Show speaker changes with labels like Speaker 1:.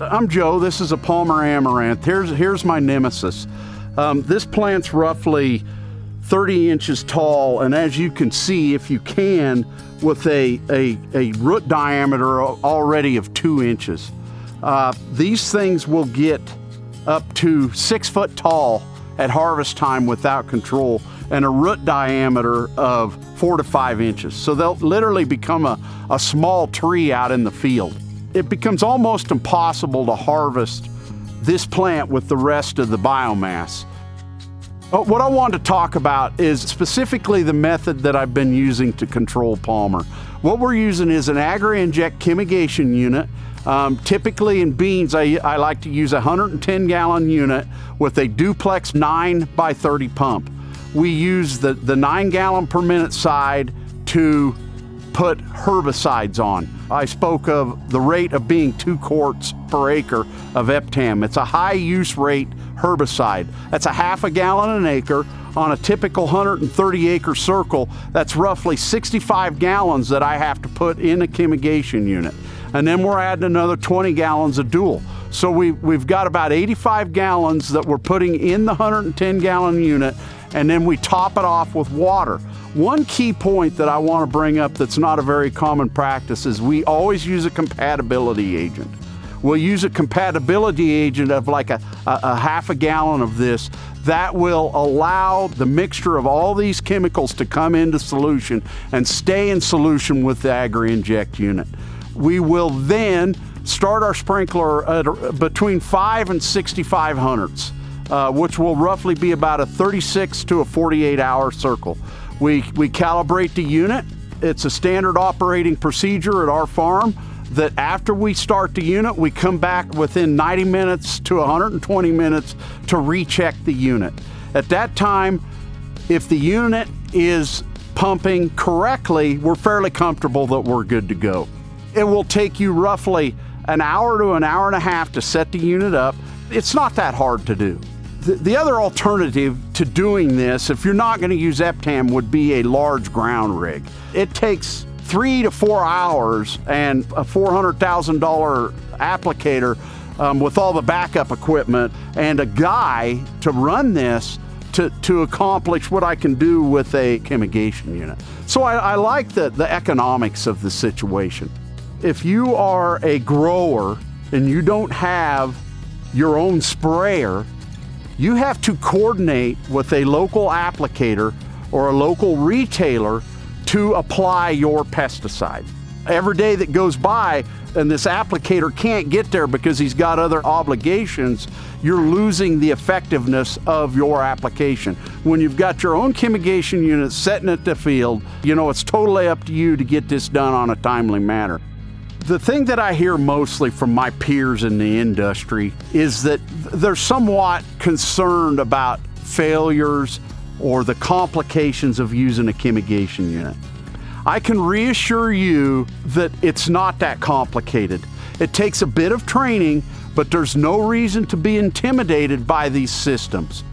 Speaker 1: I'm Joe. This is a Palmer Amaranth. Here's my nemesis. This plant's roughly 30 inches tall, and as you can see, if you can, with a root diameter already of 2 inches. These things will get up to 6 foot tall at harvest time without control, and a root diameter of 4 to 5 inches. So they'll literally become a small tree out in the field. It becomes almost impossible to harvest this plant with the rest of the biomass. What I want to talk about is specifically the method that I've been using to control Palmer. What we're using is an Agri-Inject chemigation unit. Typically in beans, I like to use a 110-gallon unit with a duplex 9x30 pump. We use the 9 gallon per minute side to put herbicides on. I spoke of the rate of being 2 quarts per acre of Eptam. It's a high use rate herbicide. That's a half a gallon an acre. On a typical 130-acre circle, that's roughly 65 gallons that I have to put in a chemigation unit. And then we're adding another 20 gallons of dual. So we've got about 85 gallons that we're putting in the 110-gallon unit, and then we top it off with water. One key point that I want to bring up that's not a very common practice is we always use a compatibility agent. We'll use a compatibility agent of like a half a gallon of this. That will allow the mixture of all these chemicals to come into solution and stay in solution with the Agri-Inject unit. We will then start our sprinkler at between 5 and 65 hundredths, which will roughly be about a 36 to a 48-hour circle. We calibrate the unit. It's a standard operating procedure at our farm that after we start the unit, we come back within 90 minutes to 120 minutes to recheck the unit. At that time, if the unit is pumping correctly, we're fairly comfortable that we're good to go. It will take you roughly an hour to an hour and a half to set the unit up. It's not that hard to do. The other alternative to doing this, if you're not going to use Eptam, would be a large ground rig. It takes 3 to 4 hours and a $400,000 applicator with all the backup equipment and a guy to run this to accomplish what I can do with a chemigation unit. So I like the economics of the situation. If you are a grower and you don't have your own sprayer, you have to coordinate with a local applicator or a local retailer to apply your pesticide. Every day that goes by and this applicator can't get there because he's got other obligations, you're losing the effectiveness of your application. When you've got your own chemigation unit sitting at the field, you know, it's totally up to you to get this done on a timely manner. The thing that I hear mostly from my peers in the industry is that they're somewhat concerned about failures or the complications of using a chemigation unit. I can reassure you that it's not that complicated. It takes a bit of training, but there's no reason to be intimidated by these systems.